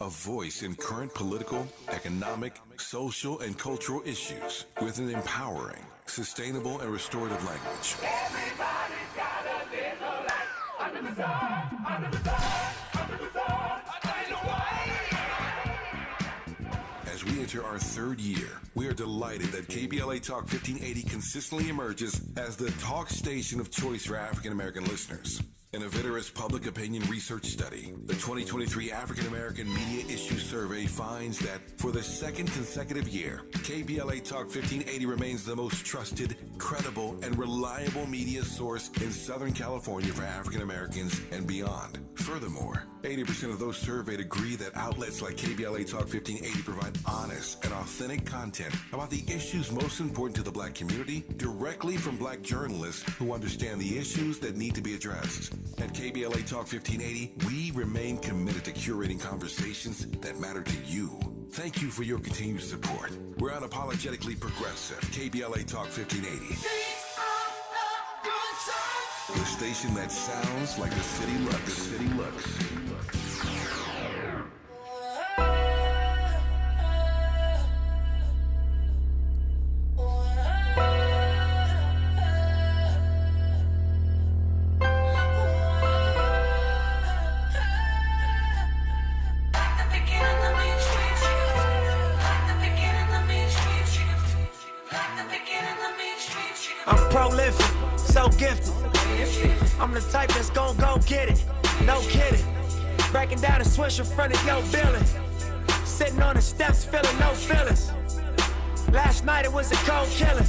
a voice in current political, economic, social, and cultural issues with an empowering, sustainable, and restorative language. Everybody's got a little light under the sun, under the sun, under the sun. As we enter our third year, we are delighted that KBLA Talk 1580 consistently emerges as the talk station of choice for African American listeners. In a vigorous public opinion research study, the 2023 African American Media Issue Survey finds that for the second consecutive year, KBLA Talk 1580 remains the most trusted, credible, and reliable media source in Southern California for African Americans and beyond. Furthermore, 80% of those surveyed agree that outlets like KBLA Talk 1580 provide honest and authentic content about the issues most important to the Black community directly from Black journalists who understand the issues that need to be addressed. At KBLA Talk 1580, we remain committed to curating conversations that matter to you. Thank you for your continued support. We're unapologetically progressive. KBLA Talk 1580. The station that sounds like the city looks. The city looks. I'm prolific, so gifted. I'm the type that's gon' go get it, no kidding. Breaking down a swish in front of your building. Sitting on the steps, feeling no feelings. Last night it was a cold killing.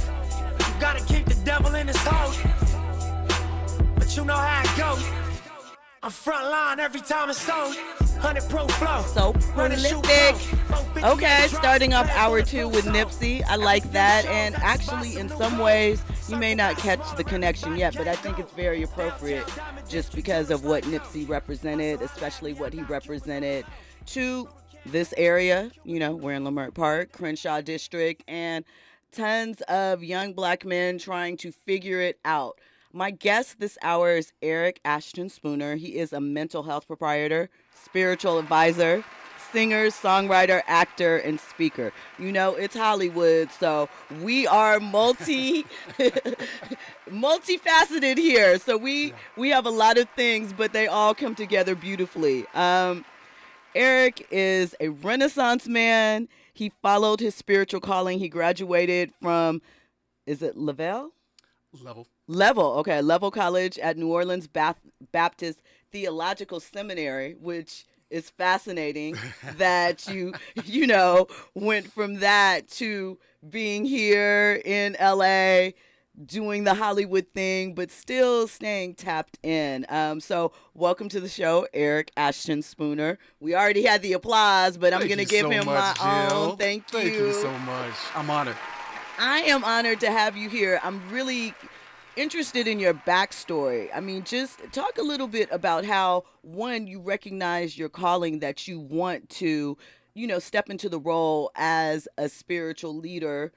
You gotta keep the devil in his hole. But you know how it go. I'm front line every time it's sold. 100 proof flow. So prolific. Okay, starting off hour two with Nipsey. I like that. And actually, in some ways, you may not catch the connection yet, but I think it's very appropriate just because of what Nipsey represented, especially what he represented to this area. You know, we're in Leimert Park, Crenshaw District, and tons of young Black men trying to figure it out. My guest this hour is Eric Ashton Spooner. He is a mental health proprietor, spiritual advisor, singer, songwriter, actor, and speaker. You know, it's Hollywood, so we are multifaceted here. So we have a lot of things, but they all come together beautifully. Eric is a Renaissance man. He followed his spiritual calling. He graduated from, is it Level, okay, Level College at New Orleans Baptist Theological Seminary, which is fascinating that you know, went from that to being here in LA, doing the Hollywood thing, but still staying tapped in. So welcome to the show, Eric Ashton Spooner. We already had the applause, but I'm going to give him my own. Thank you. Thank you so much. I'm honored. I am honored to have you here. I'm really interested in your backstory. I mean, just talk a little bit about how, one, you recognize your calling, that you want to, you know, step into the role as a spiritual leader,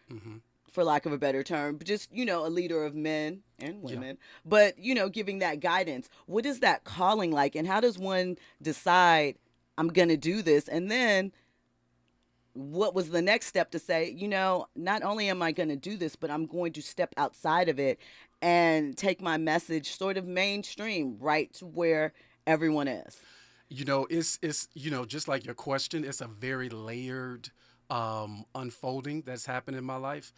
for lack of a better term, but just, you know, a leader of men and women, but, you know, giving that guidance. What is that calling like, and how does one decide, I'm going to do this? And then what was the next step to say, you know, not only am I going to do this, but I'm going to step outside of it and take my message sort of mainstream, right to where everyone is? You know, it's you know, just like your question, it's a very layered unfolding that's happened in my life.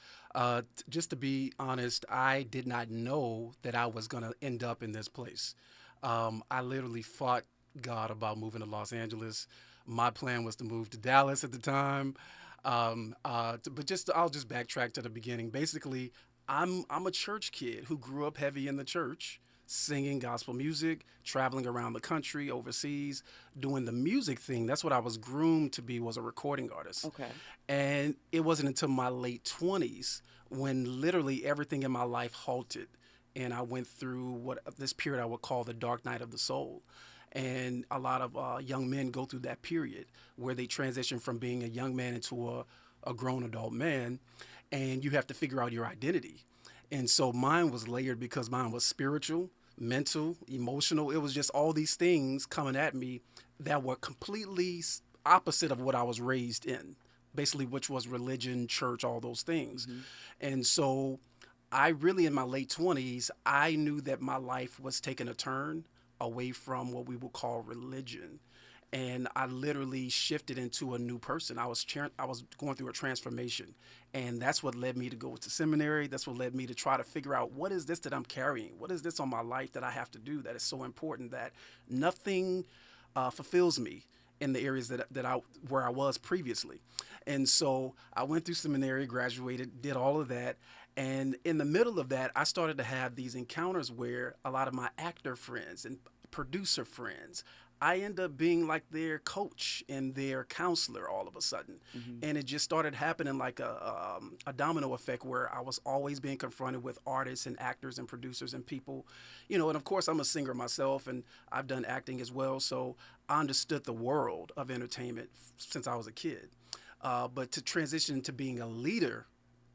Just to be honest, I did not know that I was going to end up in this place. I literally fought God about moving to Los Angeles. My plan was to move to Dallas at the time. I'll just backtrack to the beginning. Basically, I'm a church kid who grew up heavy in the church, singing gospel music, traveling around the country, overseas, doing the music thing. That's what I was groomed to be, was a recording artist. Okay. And it wasn't until my late 20s when literally everything in my life halted. And I went through this period I would call the dark night of the soul. And a lot of young men go through that period where they transition from being a young man into a grown adult man, and you have to figure out your identity. And so mine was layered because mine was spiritual, mental, emotional. It was just all these things coming at me that were completely opposite of what I was raised in, basically, which was religion, church, all those things. And so I really, in my late 20s, I knew that my life was taking a turn away from what we would call religion. And I literally shifted into a new person. I was going through a transformation. And that's what led me to go to seminary. That's what led me to try to figure out, what is this that I'm carrying? What is this on my life that I have to do that is so important that nothing fulfills me in the areas where I was previously. And so I went through seminary, graduated, did all of that. And in the middle of that, I started to have these encounters where a lot of my actor friends and producer friends, I end up being like their coach and their counselor all of a sudden. And it just started happening like a domino effect, where I was always being confronted with artists and actors and producers and people, and of course I'm a singer myself and I've done acting as well. So I understood the world of entertainment since I was a kid. But to transition to being a leader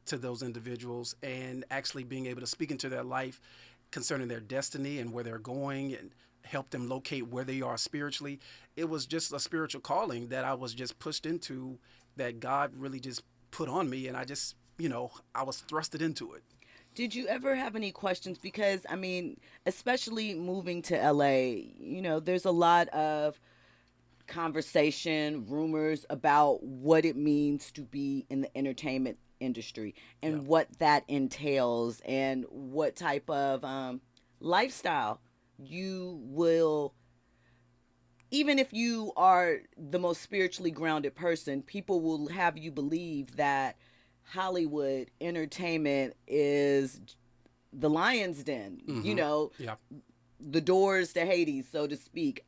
to those individuals and actually being able to speak into their life concerning their destiny and where they're going and help them locate where they are spiritually, it was just a spiritual calling that I was just pushed into, that God really just put on me, and I just, I was thrusted into it. Did you ever have any questions? Because, I mean, especially moving to LA, there's a lot of conversation, rumors about what it means to be in the entertainment industry and what that entails and what type of lifestyle you will, even if you are the most spiritually grounded person, people will have you believe that Hollywood entertainment is the lion's den, the doors to Hades, so to speak.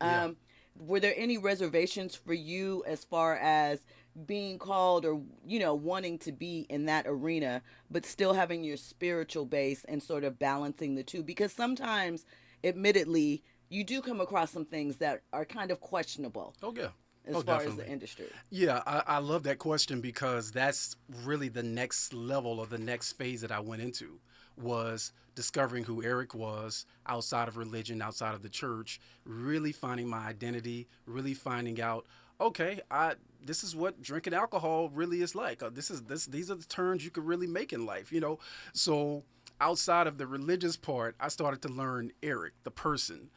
Were there any reservations for you as far as being called or, wanting to be in that arena, but still having your spiritual base and sort of balancing the two? Because sometimes, admittedly, you do come across some things that are kind of questionable. Oh, yeah. As far definitely. as the industry. Yeah, I love that question, because that's really the next level or the next phase that I went into, was discovering who Eric was outside of religion, outside of the church, really finding my identity, really finding out, okay, this is what drinking alcohol really is like. These are the turns you could really make in life, So outside of the religious part, I started to learn Eric, the person.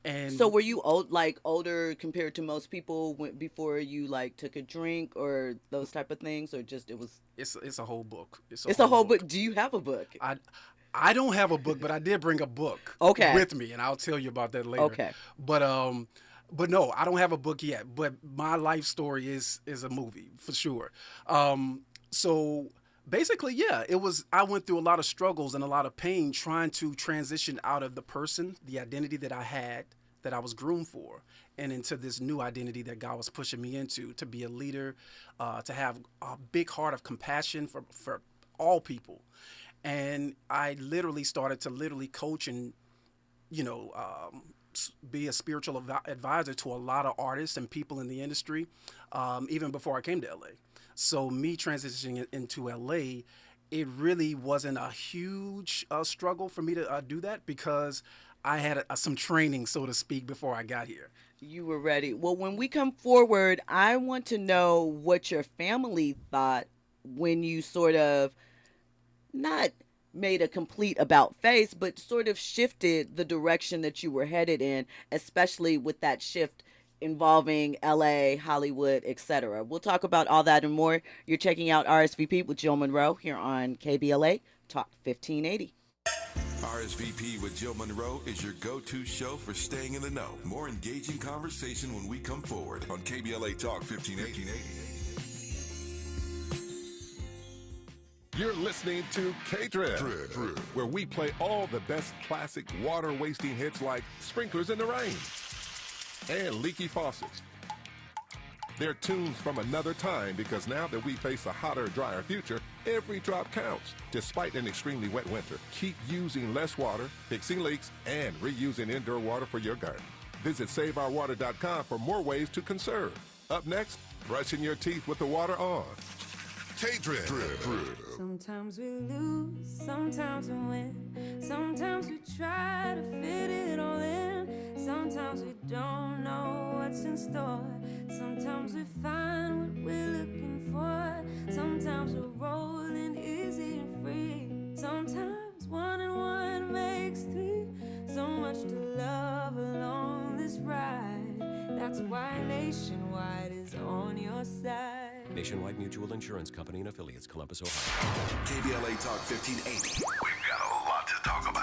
And so were you older compared to most people before you took a drink or those type of things, or just it was? It's a whole book. It's a whole book. Do you have a book? I don't have a book, but I did bring a book with me, and I'll tell you about that later. Okay. But no, I don't have a book yet. But my life story is a movie for sure. So basically, I went through a lot of struggles and a lot of pain trying to transition out of the person, the identity that I had, that I was groomed for, and into this new identity that God was pushing me into, to be a leader, to have a big heart of compassion for all people. And I literally started to coach and, be a spiritual advisor to a lot of artists and people in the industry, even before I came to LA. So me transitioning into LA, it really wasn't a huge struggle for me to do that, because I had some training, so to speak, before I got here. You were ready. Well, when we come forward, I want to know what your family thought when you sort of not made a complete about face, but sort of shifted the direction that you were headed in, especially with that shift involving LA, Hollywood, etc. We'll talk about all that and more. You're checking out RSVP with Jill Munroe here on KBLA Talk 1580. RSVP with Jill Munroe is your go-to show for staying in the know. More engaging conversation when we come forward on KBLA Talk 1580. You're listening to K-Drip, where we play all the best classic water-wasting hits like Sprinklers in the Rain and Leaky Faucets. They're tunes from another time, because now that we face a hotter, drier future, every drop counts. Despite an extremely wet winter, keep using less water, fixing leaks, and reusing indoor water for your garden. Visit SaveOurWater.com for more ways to conserve. Up next, brushing your teeth with the water on. K-Drip. Sometimes we lose, sometimes we win. Sometimes we try to fit it all in. Sometimes we don't know what's in store. Sometimes we find what we're looking for. Sometimes we're rolling easy and free. Sometimes 1 and 1 makes 3. So much to love along this ride. That's why Nationwide is on your side. Nationwide Mutual Insurance Company and Affiliates, Columbus, Ohio. KBLA Talk 1580. We've got a lot to talk about.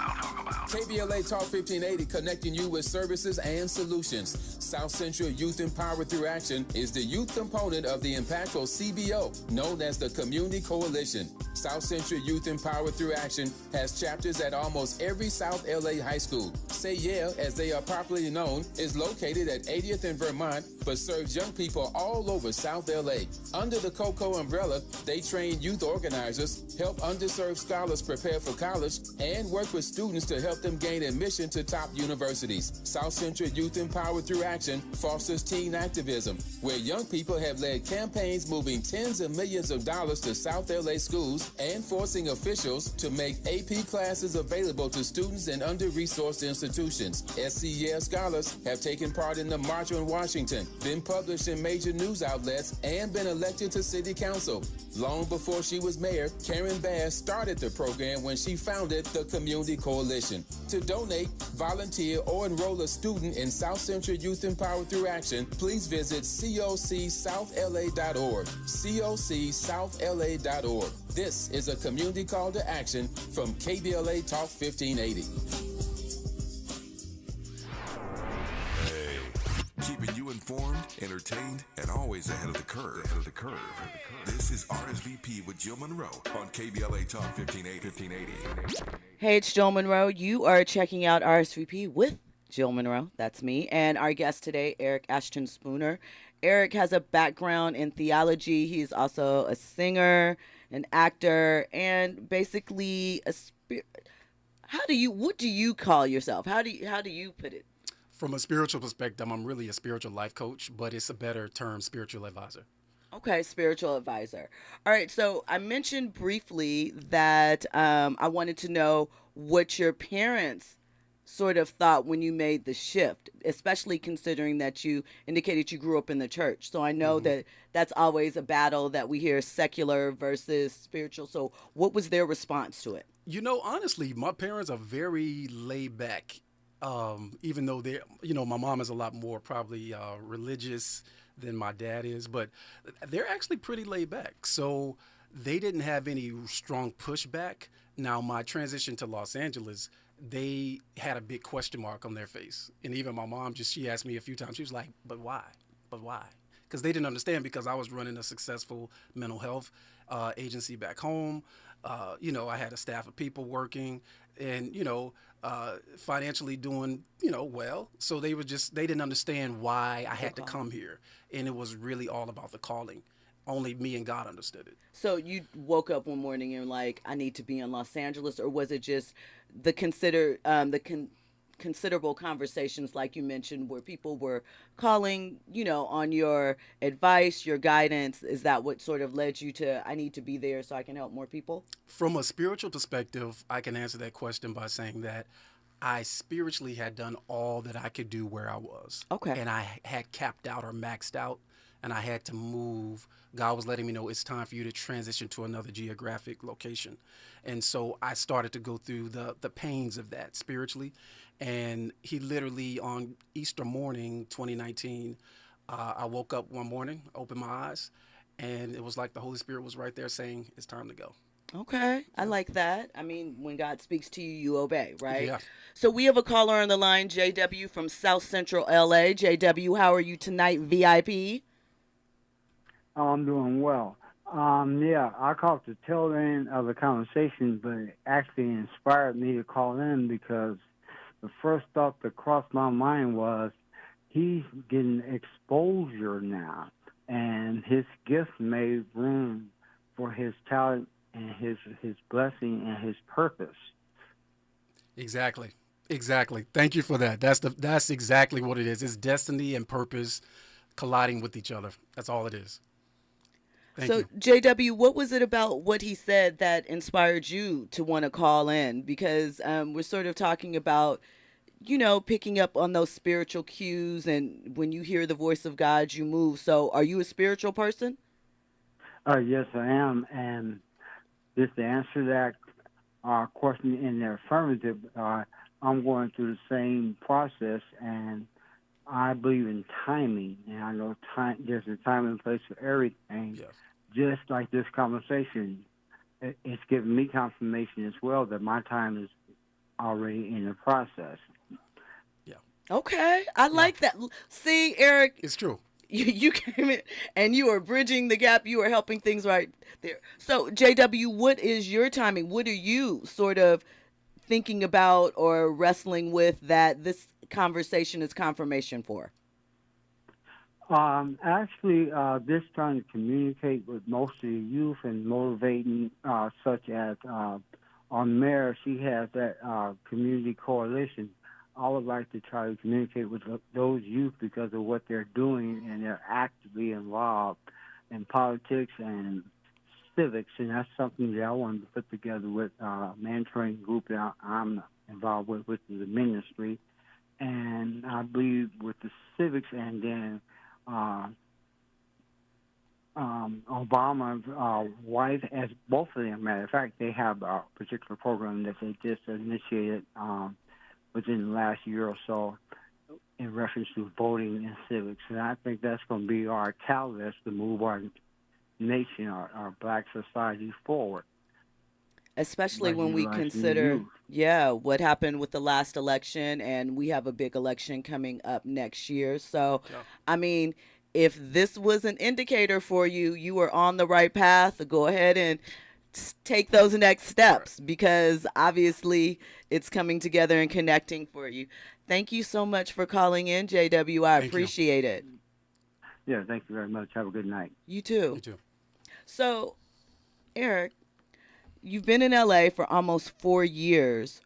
KBLA Talk 1580, connecting you with services and solutions. South Central Youth Empowered Through Action is the youth component of the impactful CBO, known as the Community Coalition. South Central Youth Empowered Through Action has chapters at almost every South LA high school. Say Yeah, as they are popularly known, is located at 80th and Vermont, but serves young people all over South LA. Under the COCO umbrella, they train youth organizers, help underserved scholars prepare for college, and work with students to help them gain admission to top universities. South Central Youth Empowered Through Action fosters teen activism, where young people have led campaigns moving tens of millions of dollars to South LA schools and forcing officials to make AP classes available to students in under-resourced institutions. SCEL scholars have taken part in the March on Washington, been published in major news outlets, and been elected to city council. Long before she was mayor, Karen Bass started the program when she founded the Community Coalition. To donate, volunteer, or enroll a student in South Central Youth Empowered Through Action, please visit cocsouthla.org. cocsouthla.org. This is a community call to action from KBLA Talk 1580. Keeping you informed, entertained, and always ahead of the curve. This is RSVP with Jill Munroe on KBLA Talk 1580. Hey, it's Jill Munroe. You are checking out RSVP with Jill Munroe. That's me. And our guest today, Eric Ashton Spooner. Eric has a background in theology. He's also a singer, an actor, and basically what do you call yourself? How do you put it? From a spiritual perspective, I'm really a spiritual life coach, but it's a better term, spiritual advisor. Okay, spiritual advisor. All right, so I mentioned briefly that I wanted to know what your parents sort of thought when you made the shift, especially considering that you indicated you grew up in the church. So I know that that's always a battle that we hear, secular versus spiritual. So what was their response to it? You know, honestly, my parents are very laid back. Even though my mom is a lot more probably religious than my dad is, but they're actually pretty laid back. So they didn't have any strong pushback. Now, my transition to Los Angeles, they had a big question mark on their face. And even my mom, she asked me a few times, she was like, but why? Because they didn't understand, because I was running a successful mental health agency back home. I had a staff of people working and, financially doing, well. So they didn't understand why I had to come here. And it was really all about the calling. Only me and God understood it. So you woke up one morning and like, I need to be in Los Angeles, or was it just the considerable conversations, like you mentioned, where people were calling, on your advice, your guidance? Is that what sort of led you to, I need to be there so I can help more people? From a spiritual perspective, I can answer that question by saying that I spiritually had done all that I could do where I was. Okay. And I had capped out or maxed out, and I had to move. God was letting me know it's time for you to transition to another geographic location. And so I started to go through the pains of that spiritually. And he literally, on Easter morning, 2019, I woke up one morning, opened my eyes, and it was like the Holy Spirit was right there saying, it's time to go. Okay, I like that. I mean, when God speaks to you, you obey, right? Yeah. So we have a caller on the line, JW from South Central LA. JW, how are you tonight, VIP? I'm doing well. I caught the tail end of the conversation, but it actually inspired me to call in because the first thought that crossed my mind was he's getting exposure now, and his gift made room for his talent and his blessing and his purpose. Exactly. Thank you for that. That's exactly what it is. It's destiny and purpose colliding with each other. That's all it is. Thank you. JW, what was it about what he said that inspired you to want to call in? Because we're sort of talking about, picking up on those spiritual cues, and when you hear the voice of God, you move. So are you a spiritual person? Yes, I am. And just to answer that question in the affirmative, I'm going through the same process, and I believe in timing. And I know there's a time and place for everything. Yes. Just like this conversation, it's given me confirmation as well that my time is already in the process. Yeah. Okay, I like that. See, Eric, It's true. you came in and you are bridging the gap. You are helping things right there. So, JW, what is your timing? What are you sort of thinking about or wrestling with that this conversation is confirmation for? Actually, this trying to communicate with most of the youth and motivating, such as on mayor, she has that community coalition. I would like to try to communicate with those youth because of what they're doing, and they're actively involved in politics and civics, and that's something that I wanted to put together with a mentoring group that I'm involved with, which is a ministry. And I believe with the civics, and then Obama's wife, as both of them, matter of fact, they have a particular program that they just initiated within the last year or so in reference to voting and civics. And I think that's going to be our catalyst to move our nation, our black society forward. Especially when we consider, what happened with the last election, and we have a big election coming up next year. So, I mean, if this was an indicator for you, you were on the right path, go ahead and take those next steps, because obviously it's coming together and connecting for you. Thank you so much for calling in, JW. I appreciate it. Yeah, thank you very much. Have a good night. You too. You too. So, Eric, you've been in LA for almost 4 years.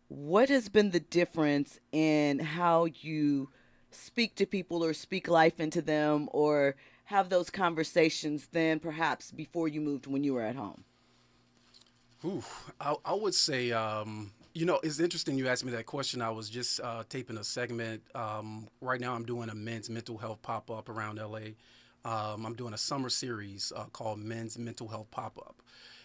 What has been the difference in how you speak to people or speak life into them or have those conversations than perhaps before you moved when you were at home? Ooh, I would say, it's interesting you asked me that question. I was just taping a segment. Right now I'm doing a men's mental health pop-up around LA. I'm doing a summer series called Men's Mental Health Pop-Up.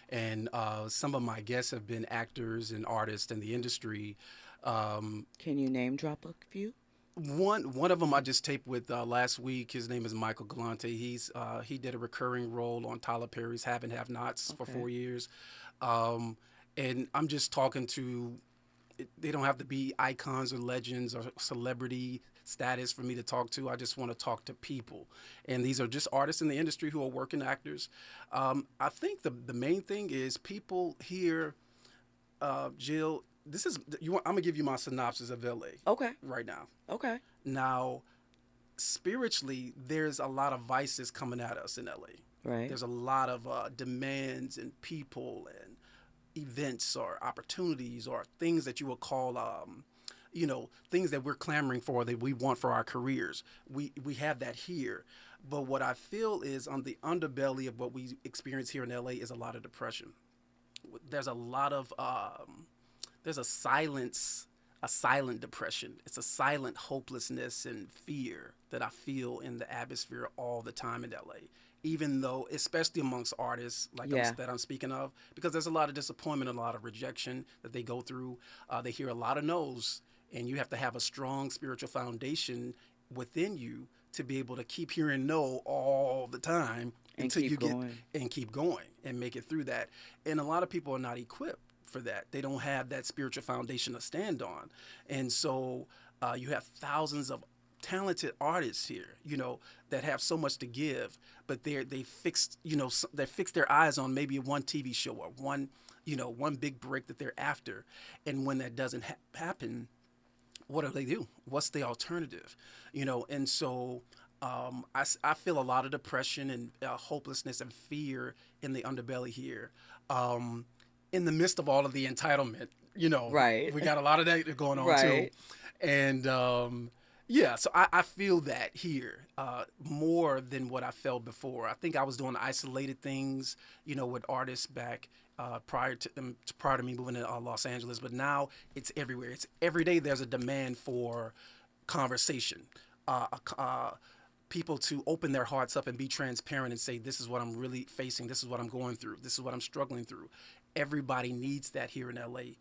And some of my guests have been actors and artists in the industry. Can you name drop a few? One of them I just taped with last week. His name is Michael Galante. He did a recurring role on Tyler Perry's Have and Have Nots for 4 years. And I'm just talking to, they don't have to be icons or legends or celebrity status for me to talk to. I just want to talk to people. And these are just artists in the industry who are working actors. I think the main thing is people here, Jill, I'm going to give you my synopsis of LA. Okay. Right now. Okay. Now, spiritually, there's a lot of vices coming at us in LA. Right. There's a lot of demands and people and events or opportunities or things that you would call, things that we're clamoring for, that we want for our careers. We have that here. But what I feel is on the underbelly of what we experience here in LA is a lot of depression. There's a lot of, there's a silent depression. It's a silent hopelessness and fear that I feel in the atmosphere all the time in LA. Even though, especially amongst artists that I'm speaking of, because there's a lot of disappointment, a lot of rejection that they go through. They hear a lot of no's, and you have to have a strong spiritual foundation within you to be able to keep hearing no all the time until you keep going and make it through that. And a lot of people are not equipped for that. They don't have that spiritual foundation to stand on. And so you have thousands of talented artists here, that have so much to give, but they fixed their eyes on maybe one TV show or one big break that they're after. And when that doesn't happen, what do they do? What's the alternative? And so I feel a lot of depression and hopelessness and fear in the underbelly here. In the midst of all of the entitlement, right. We got a lot of that going on too. And Yeah, so I feel that here more than what I felt before. I think I was doing isolated things, with artists back prior to me moving to Los Angeles. But now it's everywhere. It's every day. There's a demand for conversation. People to open their hearts up and be transparent and say, this is what I'm really facing. This is what I'm going through. This is what I'm struggling through. Everybody needs that here in LA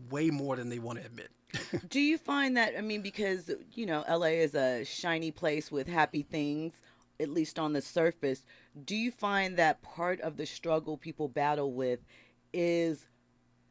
way more than they want to admit. Do you find that, because, LA is a shiny place with happy things, at least on the surface. Do you find that part of the struggle people battle with is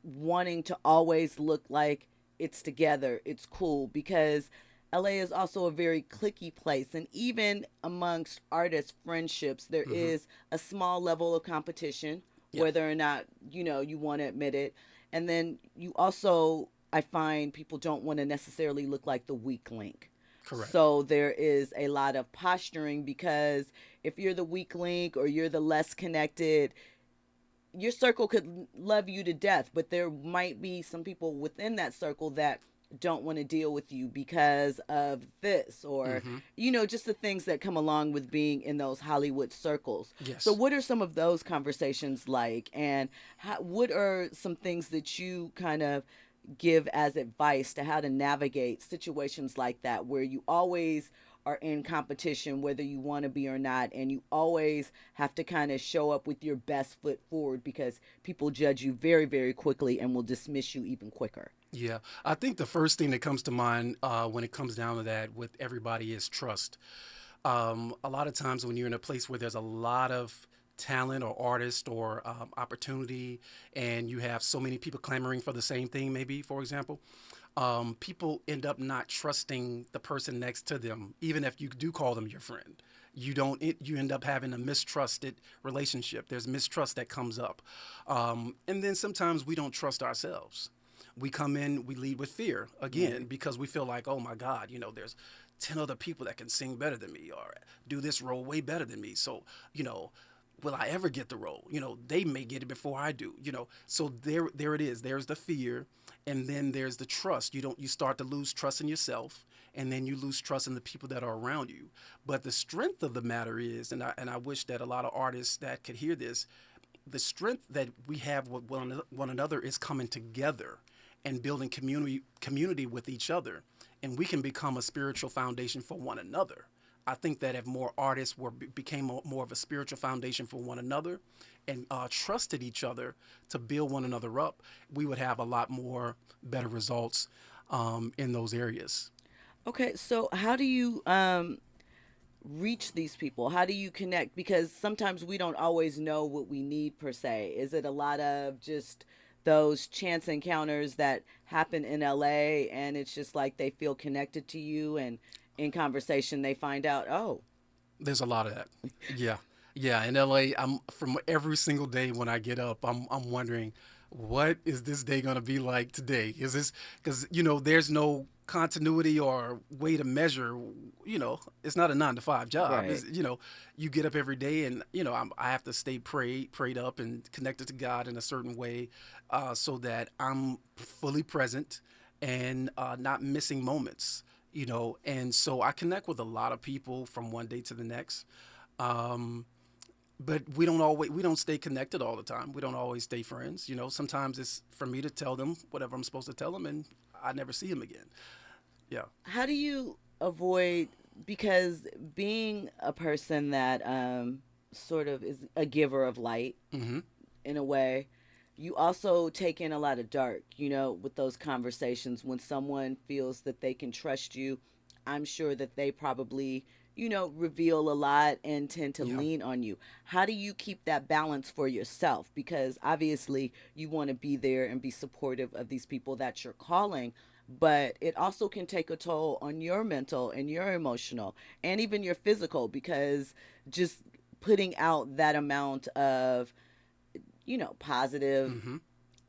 wanting to always look like it's together, it's cool? Because LA is also a very cliquey place, and even amongst artist friendships, there is a small level of competition, whether or not, you want to admit it. And then you also, I find people don't want to necessarily look like the weak link. Correct. So there is a lot of posturing, because if you're the weak link or you're the less connected, your circle could love you to death, but there might be some people within that circle that don't want to deal with you because of this, or just the things that come along with being in those Hollywood circles. Yes. So what are some of those conversations like, and what are some things that you kind of give as advice to how to navigate situations like that, where you always are in competition whether you want to be or not, and you always have to kind of show up with your best foot forward, because people judge you very, very quickly and will dismiss you even quicker? Yeah, I think the first thing that comes to mind when it comes down to that with everybody is trust. A lot of times when you're in a place where there's a lot of talent or artist or opportunity, and you have so many people clamoring for the same thing, maybe, for example, people end up not trusting the person next to them, even if you do call them your friend. You end up having a mistrusted relationship. There's mistrust that comes up. And then sometimes we don't trust ourselves. We come in, we lead with fear again, because we feel like, oh my God, there's 10 other people that can sing better than me or do this role way better than me. So, will I ever get the role? They may get it before I do, So there it is. There's the fear. And then there's the trust. You start to lose trust in yourself, and then you lose trust in the people that are around you. But the strength of the matter is, and I wish that a lot of artists that could hear this, the strength that we have with one another is coming together and building community with each other. And we can become a spiritual foundation for one another. I think that if more artists became more of a spiritual foundation for one another and trusted each other to build one another up, we would have a lot more better results in those areas. Okay, so how do you reach these people? How do you connect? Because sometimes we don't always know what we need per se. Is it a lot of just those chance encounters that happen in LA, and it's just like they feel connected to you, and in conversation they find out, oh, there's a lot of that. Yeah, in LA, I'm from every single day when I get up, I'm wondering, what is this day going to be like today? Is this, because there's no continuity or way to measure, it's not a 9-to-5 job. Right. It's, you get up every day, and I have to stay prayed up and connected to God in a certain way, so that I'm fully present and not missing moments, and so I connect with a lot of people from one day to the next. But we don't stay connected all the time. We don't always stay friends. Sometimes it's for me to tell them whatever I'm supposed to tell them, and I never see them again. Yeah. How do you avoid, because being a person that sort of is a giver of light in a way, you also take in a lot of dark, with those conversations. When someone feels that they can trust you, I'm sure that they probably, reveal a lot and tend to lean on you. How do you keep that balance for yourself? Because obviously you want to be there and be supportive of these people that you're calling, but it also can take a toll on your mental and your emotional and even your physical, because just putting out that amount of, positive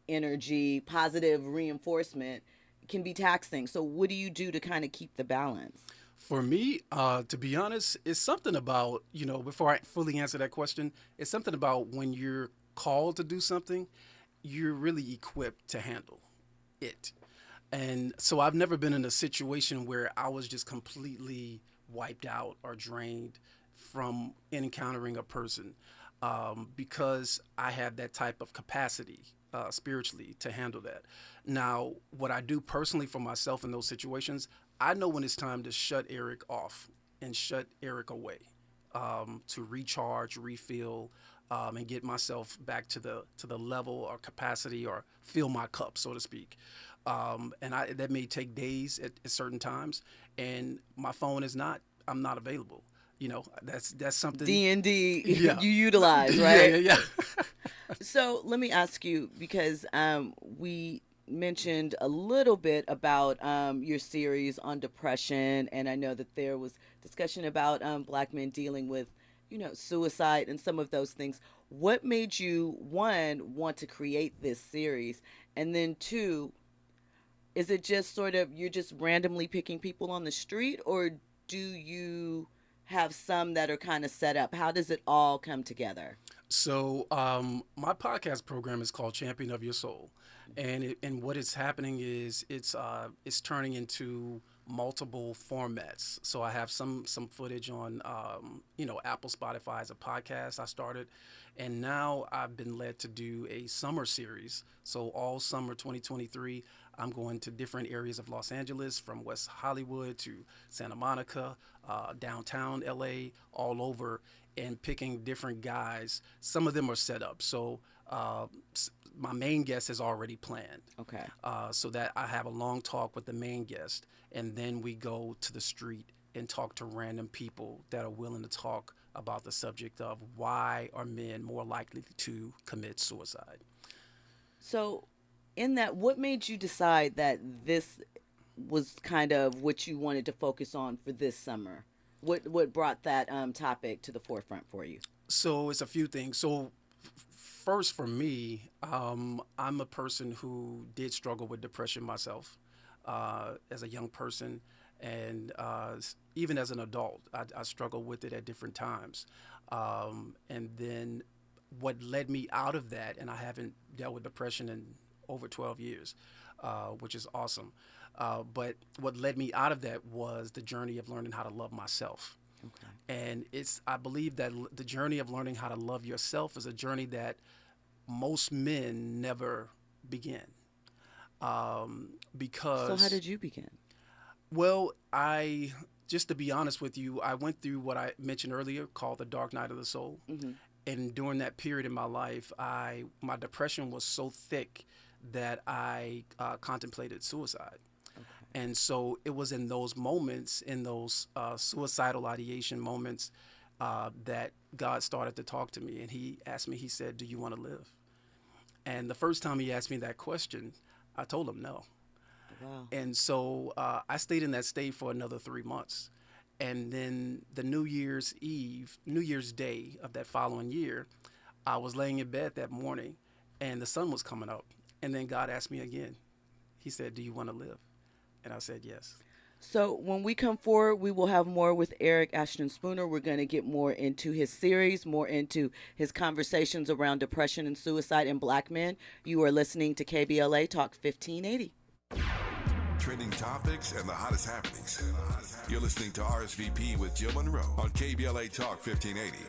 energy, positive reinforcement can be taxing. So what do you do to kind of keep the balance? For me, to be honest, it's something about, before I fully answer that question, it's something about when you're called to do something, you're really equipped to handle it. And so I've never been in a situation where I was just completely wiped out or drained from encountering a person, because I have that type of capacity spiritually to handle that. Now, what I do personally for myself in those situations, I know when it's time to shut Eric off and shut Eric away, to recharge, refill, and get myself back to the level or capacity or fill my cup, so to speak. And that may take days at certain times, and my phone is not. I'm not available. You know, that's something. D&D Yeah. you utilize, right? Yeah. So let me ask you, because we mentioned a little bit about your series on depression, and I know that there was discussion about Black men dealing with, suicide and some of those things. What made you, one, want to create this series, and then two, is it just sort of you're just randomly picking people on the street, or do you have some that are kind of set up? How does it all come together? So my podcast program is called Champion of Your Soul, and what is happening is it's turning into multiple formats. So I have some footage on Apple, Spotify as a podcast I started, and now I've been led to do a summer series. So all summer 2023, I'm going to different areas of Los Angeles, from West Hollywood to Santa Monica, downtown LA, all over, and picking different guys. Some of them are set up. So my main guest is already planned. Okay. So that I have a long talk with the main guest, and then we go to the street and talk to random people that are willing to talk about the subject of why are men more likely to commit suicide. So in that, what made you decide that this was kind of what you wanted to focus on for this summer? What brought that topic to the forefront for you? So it's a few things. So first, for me, I'm a person who did struggle with depression myself as a young person, and even as an adult, I struggled with it at different times. And then what led me out of that, and I haven't dealt with depression in over 12 years, which is awesome. But what led me out of that was the journey of learning how to love myself. Okay. And I believe that the journey of learning how to love yourself is a journey that most men never begin. Because. So how did you begin? Well, just to be honest with you, I went through what I mentioned earlier called the dark night of the soul. Mm-hmm. And during that period in my life, my depression was so thick that I contemplated suicide. Okay. And so it was in those moments, in those suicidal ideation moments, that God started to talk to me. And he asked me, he said, "Do you want to live?" And the first time he asked me that question, I told him no. Wow. And so I stayed in that state for another 3 months. And then the New Year's Day of that following year, I was laying in bed that morning, and the sun was coming up. And then God asked me again. He said, "Do you want to live?" And I said, yes. So when we come forward, we will have more with Eric Ashton Spooner. We're going to get more into his series, more into his conversations around depression and suicide in Black men. You are listening to KBLA Talk 1580. Trending topics and the hottest happenings. You're listening to RSVP with Jill Munroe on KBLA Talk 1580.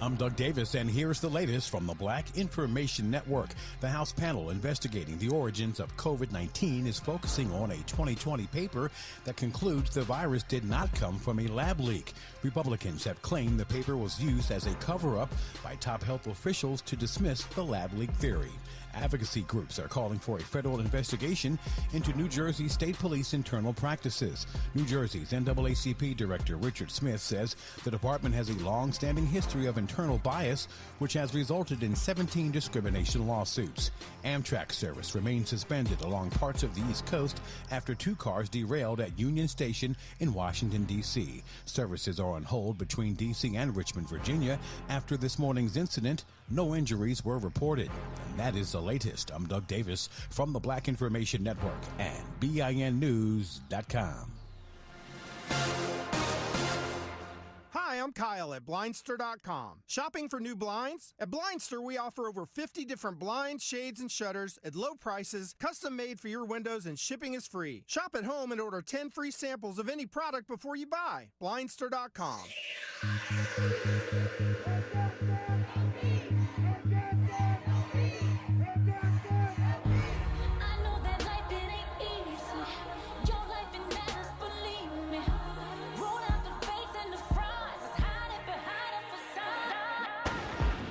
I'm Doug Davis, and here's the latest from the Black Information Network. The House panel investigating the origins of COVID-19 is focusing on a 2020 paper that concludes the virus did not come from a lab leak. Republicans have claimed the paper was used as a cover-up by top health officials to dismiss the lab leak theory. Advocacy groups are calling for a federal investigation into New Jersey State Police internal practices. New Jersey's NAACP Director Richard Smith says the department has a long-standing history of internal bias, which has resulted in 17 discrimination lawsuits. Amtrak service remains suspended along parts of the East Coast after 2 cars derailed at Union Station in Washington, D.C. Services are on hold between D.C. and Richmond, Virginia. After this morning's incident, no injuries were reported. And that is the latest. I'm Doug Davis from the Black Information Network and BINnews.com. Hi, I'm Kyle at Blindster.com. Shopping for new blinds? At Blindster, we offer over 50 different blinds, shades, and shutters at low prices, custom made for your windows, and shipping is free. Shop at home and order 10 free samples of any product before you buy. Blindster.com.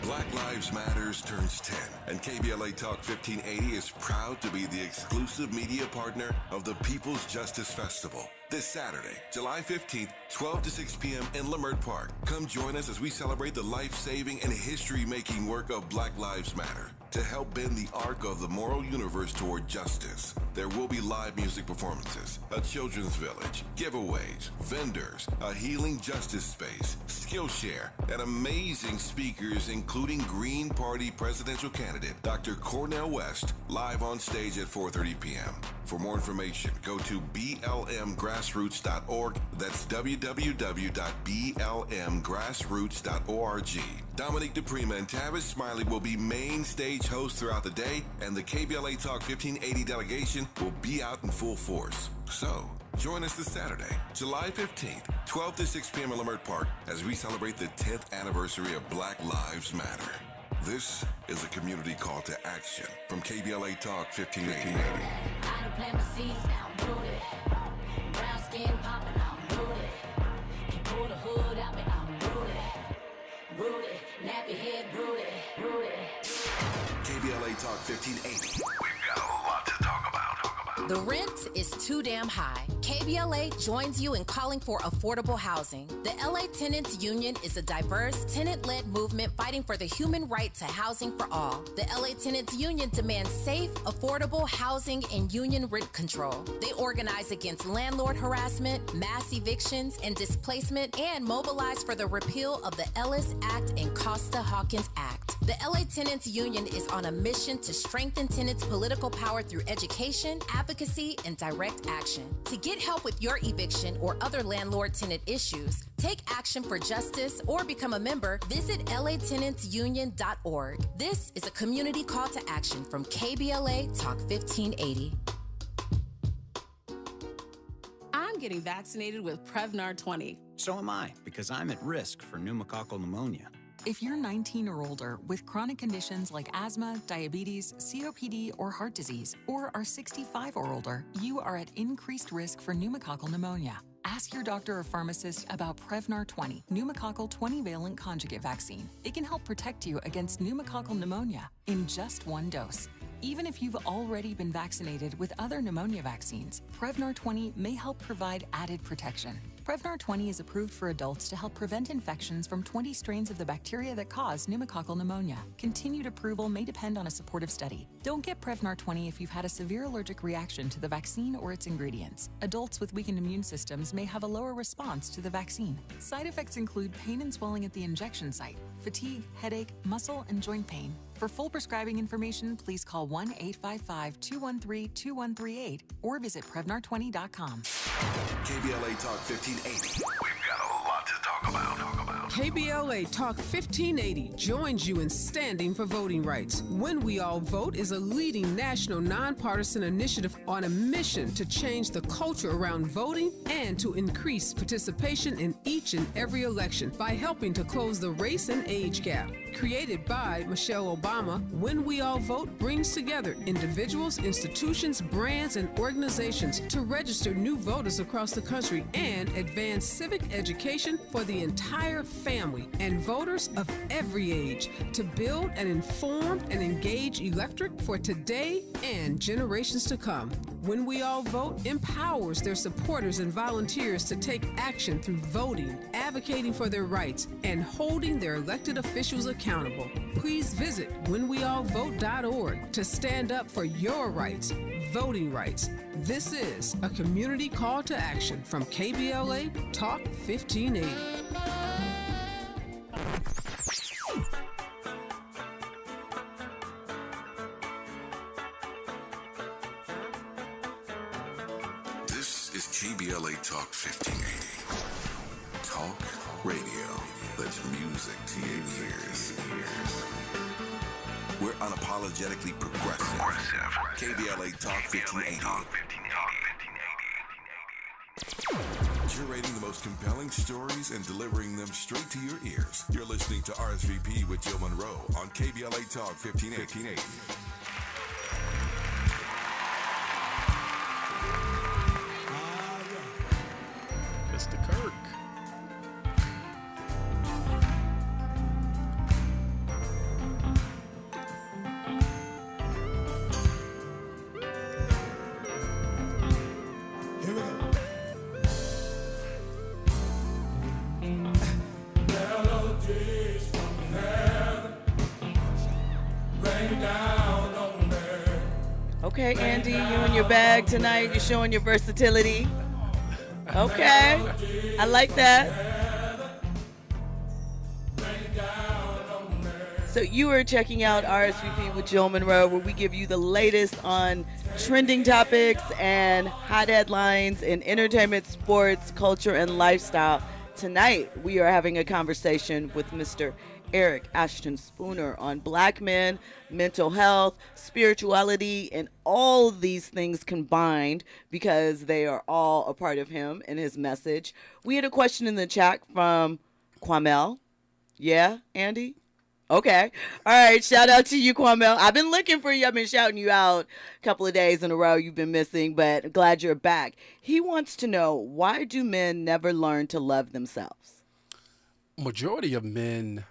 Black Lives Matters turns 10, and KBLA Talk 1580 is proud to be the exclusive media partner of the People's Justice Festival. This Saturday, July 15th, 12 to 6 p.m. in Leimert Park. Come join us as we celebrate the life-saving and history-making work of Black Lives Matter to help bend the arc of the moral universe toward justice. There will be live music performances, a children's village, giveaways, vendors, a healing justice space, Skillshare, and amazing speakers including Green Party presidential candidate Dr. Cornel West, live on stage at 4:30 p.m. For more information, go to blmgrassroots.org. That's www.blmgrassroots.org. Dominique DePrima and Tavis Smiley will be main stage hosts throughout the day, and the KBLA Talk 1580 delegation will be out in full force. So, join us this Saturday, July 15th, 12 to 6 p.m. in Leimert Park as we celebrate the 10th anniversary of Black Lives Matter. This is a community call to action from KBLA Talk 1580. I done plant my seeds, now I'm rooted. Brown skin popping, I'm rooted. Can pull the hood out me, I'm rooted. Rooted, nappy head, rooted. KBLA Talk 1580. We've got a lot to talk about. The rent is too damn high. KBLA joins you in calling for affordable housing. The LA Tenants Union is a diverse, tenant-led movement fighting for the human right to housing for all. The LA Tenants Union demands safe, affordable housing and union rent control. They organize against landlord harassment, mass evictions, and displacement, and mobilize for the repeal of the Ellis Act and Costa-Hawkins Act. The LA Tenants Union is on a mission to strengthen tenants' political power through education, advocacy, and direct action. To get help with your eviction or other landlord-tenant issues, take action for justice, or become a member, visit latenantsunion.org. This is a community call to action from KBLA Talk 1580. I'm getting vaccinated with Prevnar 20. So am I, because I'm at risk for pneumococcal pneumonia. If you're 19 or older with chronic conditions like asthma, diabetes, COPD, or heart disease, or are 65 or older, you are at increased risk for pneumococcal pneumonia. Ask your doctor or pharmacist about Prevnar 20, pneumococcal 20-valent conjugate vaccine. It can help protect you against pneumococcal pneumonia in just one dose. Even if you've already been vaccinated with other pneumonia vaccines, Prevnar 20 may help provide added protection. Prevnar 20 is approved for adults to help prevent infections from 20 strains of the bacteria that cause pneumococcal pneumonia. Continued approval may depend on a supportive study. Don't get Prevnar 20 if you've had a severe allergic reaction to the vaccine or its ingredients. Adults with weakened immune systems may have a lower response to the vaccine. Side effects include pain and swelling at the injection site, fatigue, headache, muscle, and joint pain. For full prescribing information, please call 1-855-213-2138 or visit Prevnar20.com. KBLA Talk 1580. We've got a lot to talk about. KBLA Talk 1580 joins you in standing for voting rights. When We All Vote is a leading national nonpartisan initiative on a mission to change the culture around voting and to increase participation in each and every election by helping to close the race and age gap. Created by Michelle Obama, When We All Vote brings together individuals, institutions, brands, and organizations to register new voters across the country and advance civic education for the entire family and voters of every age to build an informed and engaged electorate for today and generations to come. When We All Vote empowers their supporters and volunteers to take action through voting, advocating for their rights, and holding their elected officials accountable. Please visit whenweallvote.org to stand up for your rights, voting rights. This is a community call to action from KBLA Talk 1580. This is KBLA Talk 1580. Talk Talk radio. That's music to your ears. We're unapologetically progressive. KBLA Talk 1580. Curating the most compelling stories and delivering them straight to your ears. You're listening to RSVP with Jill Munroe on KBLA Talk 1580. Mr. Kirk. Okay, Andy, you in your bag tonight. You're showing your versatility. Okay, I like that. So you are checking out RSVP with Jill Munroe, where we give you the latest on trending topics and hot headlines in entertainment, sports, culture, and lifestyle. Tonight, we are having a conversation with Mr. Eric Ashton Spooner on Black men, mental health, spirituality, and all these things combined, because they are all a part of him and his message. We had a question in the chat from Kwamel. Yeah, Andy? Okay. All right. Shout out to you, Kwamel. I've been looking for you. I've been shouting you out a couple of days in a row. You've been missing, but glad you're back. He wants to know, why do men never learn to love themselves? Majority of men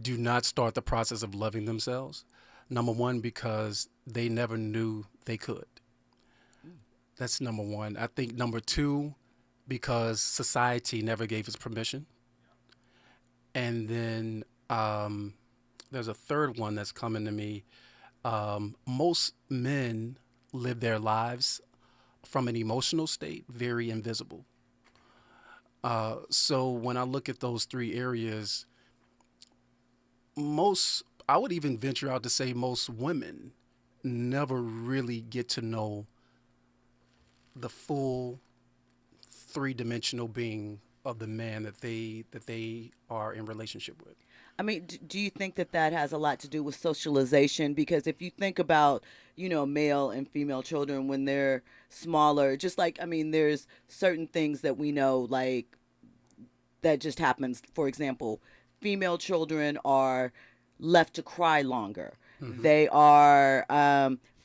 do not start the process of loving themselves. Number one, because they never knew they could. That's number one. I think number two, because society never gave us permission. And then there's a third one that's coming to me. Most men live their lives from an emotional state, very invisible. So when I look at those three areas, I would even venture out to say most women never really get to know the full three-dimensional being of the man that they are in relationship with. I mean, do you think that that has a lot to do with socialization? Because if you think about, male and female children when they're smaller, just like, there's certain things that we know, like, that just happens. For example, female children are left to cry longer. Mm-hmm. They are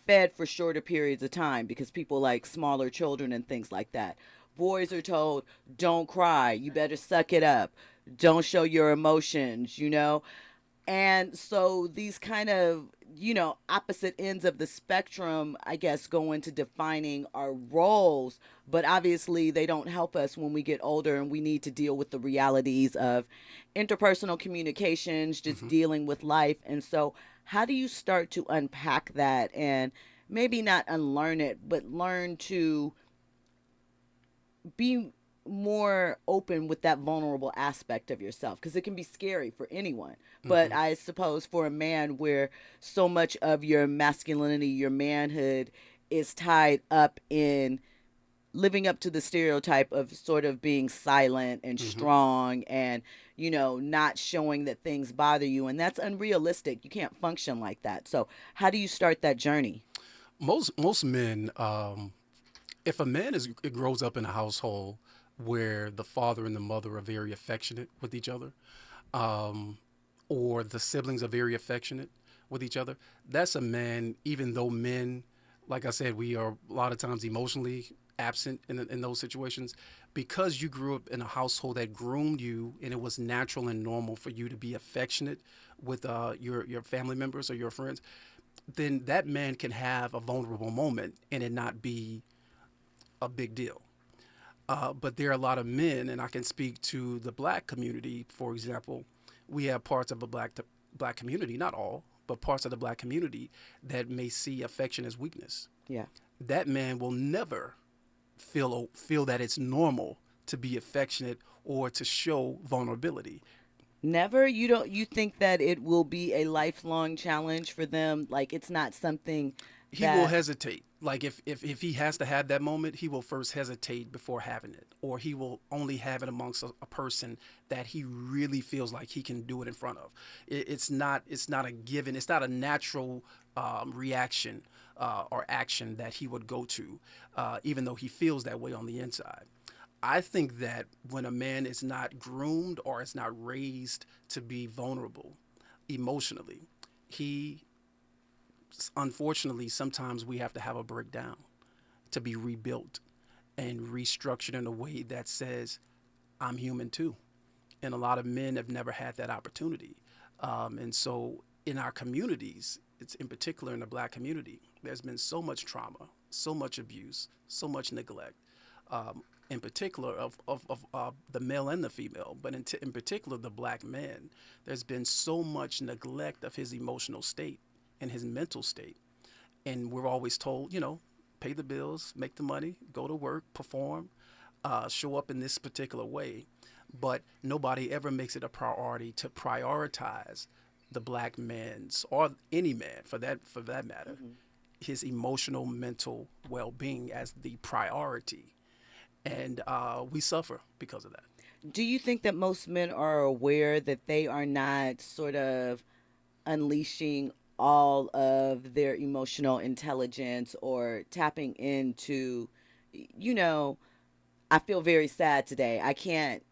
fed for shorter periods of time because people like smaller children and things like that. Boys are told, don't cry. You better suck it up. Don't show your emotions, And so these kind of, opposite ends of the spectrum, I guess, go into defining our roles. But obviously they don't help us when we get older and we need to deal with the realities of interpersonal communications, just dealing with life. And so how do you start to unpack that and maybe not unlearn it, but learn to be more open with that vulnerable aspect of yourself? Because it can be scary for anyone, but I suppose for a man where so much of your masculinity, your manhood is tied up in living up to the stereotype of sort of being silent and strong and, not showing that things bother you. And that's unrealistic. You can't function like that. So how do you start that journey? Most men, if a man grows up in a household where the father and the mother are very affectionate with each other, or the siblings are very affectionate with each other, that's a man. Even though men, like I said, we are a lot of times emotionally absent in those situations, because you grew up in a household that groomed you and it was natural and normal for you to be affectionate with your family members or your friends, then that man can have a vulnerable moment and it not be a big deal. But there are a lot of men, and I can speak to the black community, for example. We have parts of the black community, not all, but parts of the black community that may see affection as weakness. Yeah. That man will never feel that it's normal to be affectionate or to show vulnerability. Never? You think that it will be a lifelong challenge for them? Like, it's not something He will hesitate. Like if he has to have that moment, he will first hesitate before having it, or he will only have it amongst a person that he really feels like he can do it in front of. It's not a given. It's not a natural reaction or action that he would go to, even though he feels that way on the inside. I think that when a man is not groomed or is not raised to be vulnerable emotionally, unfortunately, sometimes we have to have a breakdown to be rebuilt and restructured in a way that says, I'm human too. And a lot of men have never had that opportunity. And so in our communities, it's in particular in the Black community, there's been so much trauma, so much abuse, so much neglect, in particular of the male and the female, but in particular the Black man. There's been so much neglect of his emotional state and his mental state. And we're always told, pay the bills, make the money, go to work, perform, show up in this particular way. But nobody ever makes it a priority to prioritize the Black man's, or any man for that matter, his emotional, mental well-being as the priority. And we suffer because of that. Do you think that most men are aware that they are not sort of unleashing all of their emotional intelligence or tapping into, I feel very sad today. I can't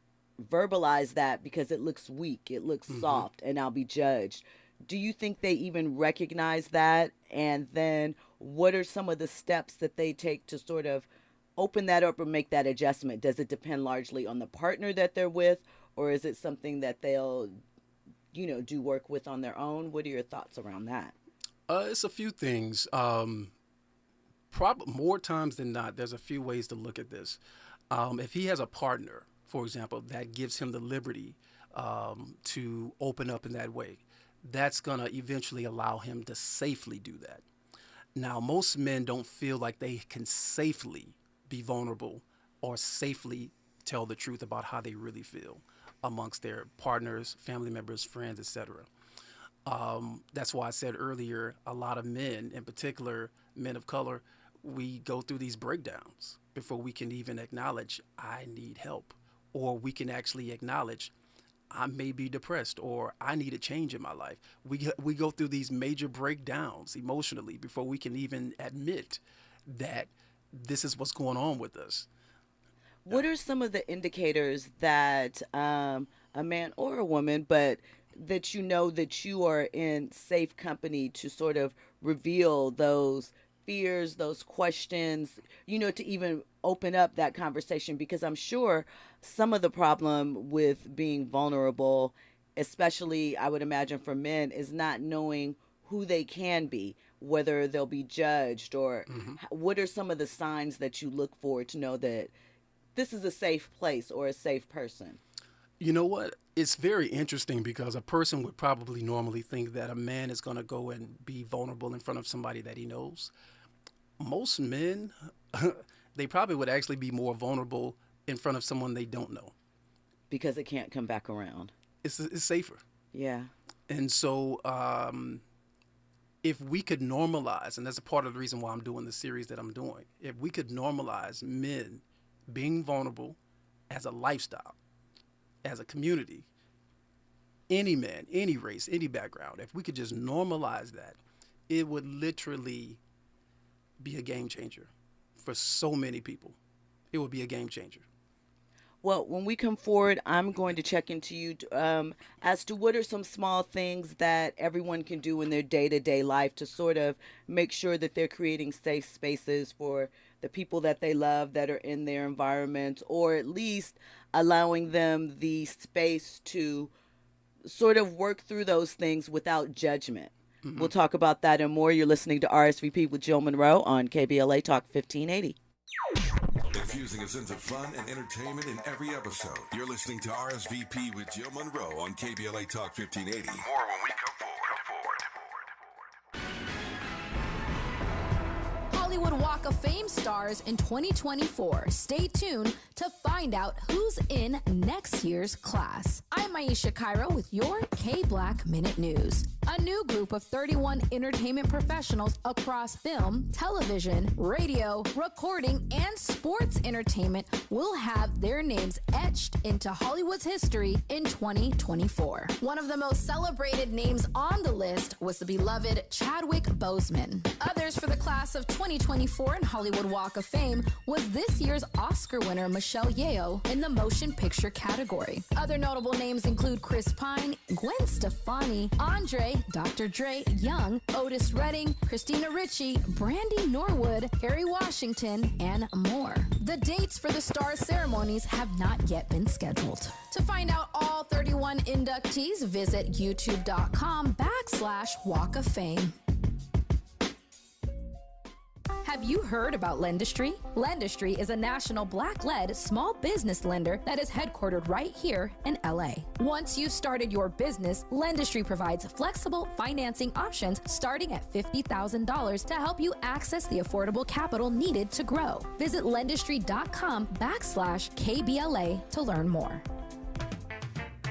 verbalize that because it looks weak, it looks soft, and I'll be judged. Do you think they even recognize that? And then what are some of the steps that they take to sort of open that up or make that adjustment? Does it depend largely on the partner that they're with, or is it something that they'll do work with on their own? What are your thoughts around that? It's a few things. More times than not, there's a few ways to look at this. If he has a partner, for example, that gives him the liberty to open up in that way, that's going to eventually allow him to safely do that. Now, most men don't feel like they can safely be vulnerable or safely tell the truth about how they really feel amongst their partners, family members, friends, etc. That's why I said earlier, a lot of men, in particular men of color, we go through these breakdowns before we can even acknowledge I need help, or we can actually acknowledge I may be depressed, or I need a change in my life. We go through these major breakdowns emotionally before we can even admit that this is what's going on with us. What are some of the indicators that a man or a woman, but that that you are in safe company to sort of reveal those fears, those questions, to even open up that conversation? Because I'm sure some of the problem with being vulnerable, especially I would imagine for men, is not knowing who they can be, whether they'll be judged, or what are some of the signs that you look for to know that this is a safe place or a safe person? You know what? It's very interesting because a person would probably normally think that a man is going to go and be vulnerable in front of somebody that he knows. Most men, they probably would actually be more vulnerable in front of someone they don't know. Because it can't come back around. It's safer. Yeah. And so if we could normalize, and that's a part of the reason why I'm doing the series that I'm doing, if we could normalize men being vulnerable as a lifestyle, as a community, any man, any race, any background, if we could just normalize that, it would literally be a game changer for so many people. It would be a game changer. Well, when we come forward, I'm going to check into you as to what are some small things that everyone can do in their day-to-day life to sort of make sure that they're creating safe spaces for the people that they love that are in their environment, or at least allowing them the space to sort of work through those things without judgment. We'll talk about that and more. You're listening to RSVP with Jill Munroe on KBLA Talk 1580. Infusing a sense of fun and entertainment in every episode. You're listening to RSVP with Jill Munroe on KBLA Talk 1580. More when we come forward. Hollywood Walk of Fame stars in 2024. Stay tuned to find out who's in next year's class. I'm Aisha Cairo with your K-Black Minute News. A new group of 31 entertainment professionals across film, television, radio, recording, and sports entertainment will have their names etched into Hollywood's history in 2024. One of the most celebrated names on the list was the beloved Chadwick Boseman. Others for the class of 2024 in Hollywood Walk of Fame was this year's Oscar winner Michelle Yeoh in the motion picture category. Other notable names include Chris Pine, Gwen Stefani, Andre, Dr. Dre, Young, Otis Redding, Christina Ricci, Brandy Norwood, Harry Washington, and more. The dates for the star ceremonies have not yet been scheduled. To find out all 31 inductees, visit youtube.com/Walk of Fame. Have you heard about Lendistry? Lendistry is a national Black-led small business lender that is headquartered right here in LA. Once you've started your business, Lendistry provides flexible financing options starting at $50,000 to help you access the affordable capital needed to grow. Visit lendistry.com/KBLA to learn more.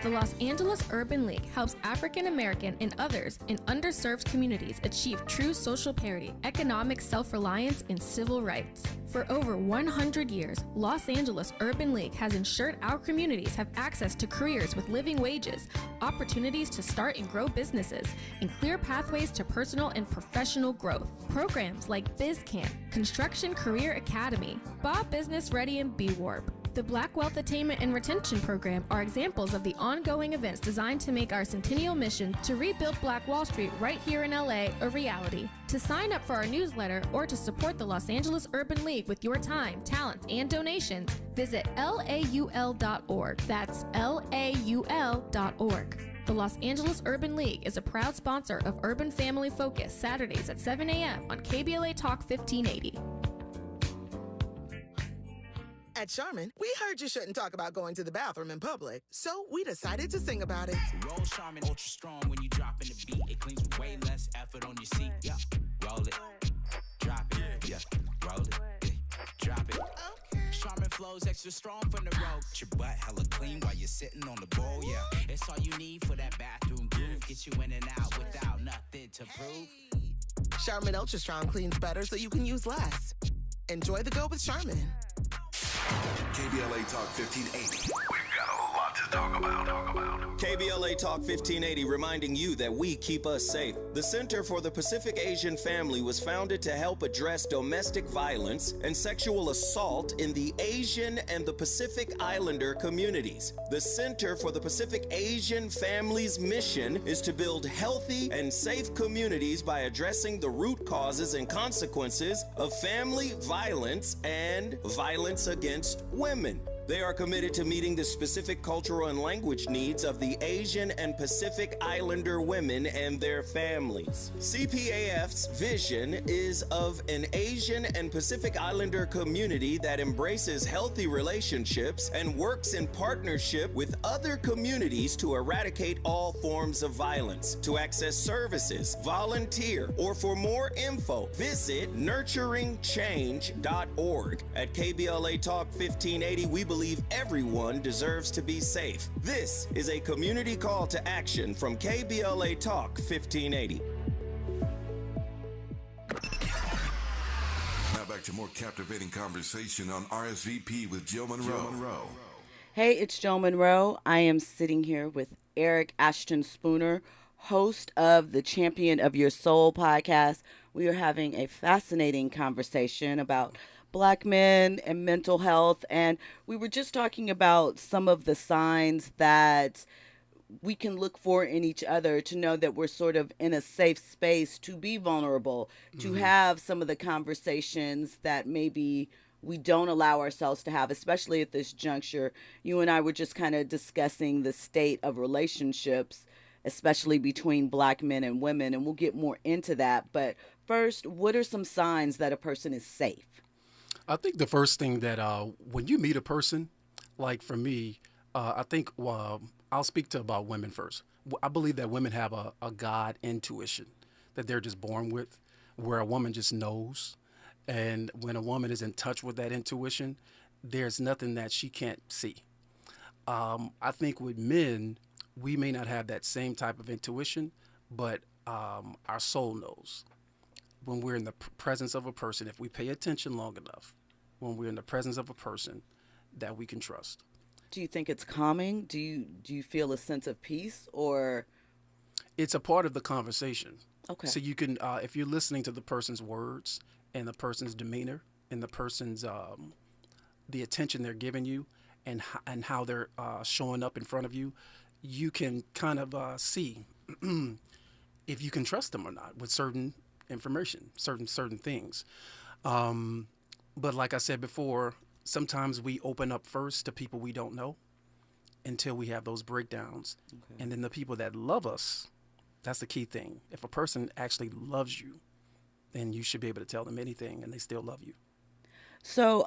The Los Angeles Urban League helps African American and others in underserved communities achieve true social parity, economic self-reliance, and civil rights. For over 100 years, Los Angeles Urban League has ensured our communities have access to careers with living wages, opportunities to start and grow businesses, and clear pathways to personal and professional growth. Programs like BizCamp, Construction Career Academy, Bob Business Ready, and B-Warp. The Black Wealth Attainment and Retention Program are examples of the ongoing events designed to make our centennial mission to rebuild Black Wall Street right here in LA a reality. To sign up for our newsletter or to support the Los Angeles Urban League with your time, talents, and donations, visit laul.org. That's laul.org. The Los Angeles Urban League is a proud sponsor of Urban Family Focus Saturdays at 7 a.m. on KBLA Talk 1580. At Charmin, we heard you shouldn't talk about going to the bathroom in public, so we decided to sing about it. Roll Charmin Ultra Strong when you drop in the beat. It cleans with way less effort on your seat. Yeah, roll it, drop it. Yeah, roll it, drop it. Okay. Charmin flows extra strong from the road. Your butt hella clean while you're sitting on the bowl. Yeah, it's all you need for that bathroom groove. Get you in and out without nothing to prove. Charmin Ultra Strong cleans better so you can use less. Enjoy the go with Charmin. KBLA Talk 1580. We've got a lot to talk about. KBLA Talk 1580 reminding you that we keep us safe. The Center for the Pacific Asian Family was founded to help address domestic violence and sexual assault in the Asian and the Pacific Islander communities. The Center for the Pacific Asian Family's mission is to build healthy and safe communities by addressing the root causes and consequences of family violence and violence against women. They are committed to meeting the specific cultural and language needs of the Asian and Pacific Islander women and their families. CPAF's vision is of an Asian and Pacific Islander community that embraces healthy relationships and works in partnership with other communities to eradicate all forms of violence. To access services, volunteer, or for more info, visit nurturingchange.org. At KBLA Talk 1580, we believe everyone deserves to be safe. This is a community call to action from KBLA Talk 1580. Now back to more captivating conversation on RSVP with Jill Munroe. Hey, it's Jill Munroe. I am sitting here with Eric Ashton Spooner, host of the Champion of Your Soul podcast. We are having a fascinating conversation about Black men and mental health, and we were just talking about some of the signs that we can look for in each other to know that we're sort of in a safe space to be vulnerable, to have some of the conversations that maybe we don't allow ourselves to have, especially at this juncture. You and I were just kind of discussing the state of relationships, especially between Black men and women, and we'll get more into that. But first, what are some signs that a person is safe? I think the first thing that when you meet a person, like for me, I think I'll speak to about women first. I believe that women have a God intuition that they're just born with, where a woman just knows. And when a woman is in touch with that intuition, there's nothing that she can't see. I think with men, we may not have that same type of intuition, but our soul knows. When we're in the presence of a person, if we pay attention long enough, when we're in the presence of a person that we can trust. Do you think it's calming? Do you feel a sense of peace, or? It's a part of the conversation. Okay. So you can, if you're listening to the person's words and the person's demeanor and the person's, the attention they're giving you and how they're showing up in front of you, you can kind of see if you can trust them or not with certain information, certain things. But like I said before, sometimes we open up first to people we don't know until we have those breakdowns. Okay. And then the people that love us, that's the key thing. If a person actually loves you, then you should be able to tell them anything and they still love you. So,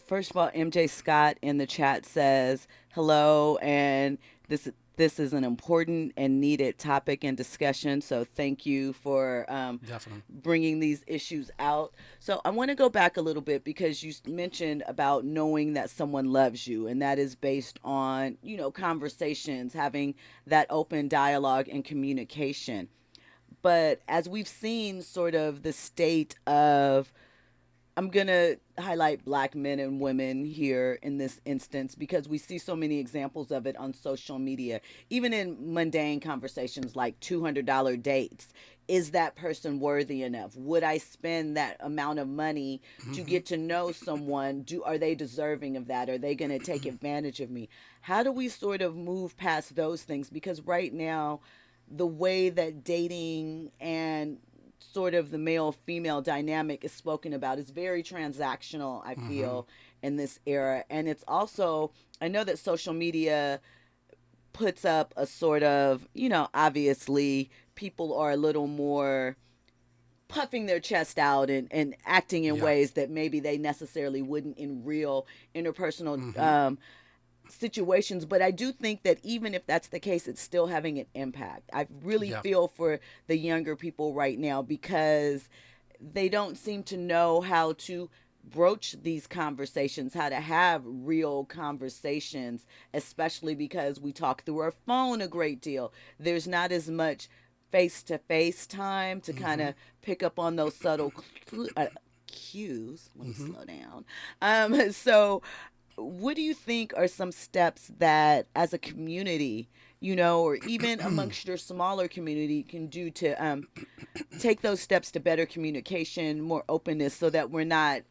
first of all, MJ Scott in the chat says hello, and this is an important and needed topic and discussion. So thank you for bringing these issues out. So I want to go back a little bit because you mentioned about knowing that someone loves you, and that is based on, conversations, having that open dialogue and communication. But as we've seen sort of the state of, I'm going to highlight Black men and women here in this instance because we see so many examples of it on social media, even in mundane conversations like $200 dates. Is that person worthy enough? Would I spend that amount of money to get to know someone? Are they deserving of that? Are they going to take advantage of me? How do we sort of move past those things? Because right now, the way that dating and sort of the male-female dynamic is spoken about is very transactional, I feel, in this era. And it's also, I know that social media puts up a sort of, obviously people are a little more puffing their chest out and acting in ways that maybe they necessarily wouldn't in real interpersonal situations. But I do think that even if that's the case, it's still having an impact. I really feel for the younger people right now because they don't seem to know how to broach these conversations, how to have real conversations, especially because we talk through our phone a great deal. There's not as much face-to-face time to kind of pick up on those subtle cues. Let me slow down. So what do you think are some steps that as a community, or even amongst your smaller community can do to take those steps to better communication, more openness, so that we're not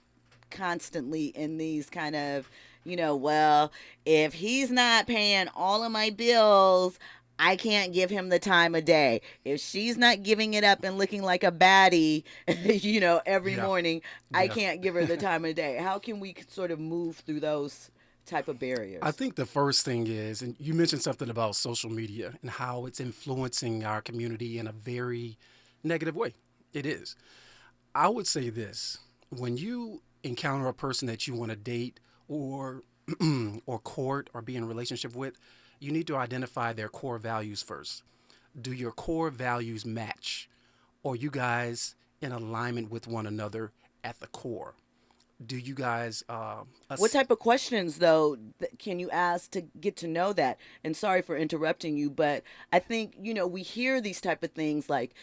constantly in these kind of, well, if he's not paying all of my bills, I can't give him the time of day. If she's not giving it up and looking like a baddie, every morning, I can't give her the time of day. How can we sort of move through those type of barriers? I think the first thing is, and you mentioned something about social media and how it's influencing our community in a very negative way. It is. I would say this: when you encounter a person that you want to date or court or be in a relationship with, you need to identify their core values first. Do your core values match? Or are you guys in alignment with one another at the core? Do you guys... what type of questions, though, can you ask to get to know that? And sorry for interrupting you, but I think, we hear these type of things like,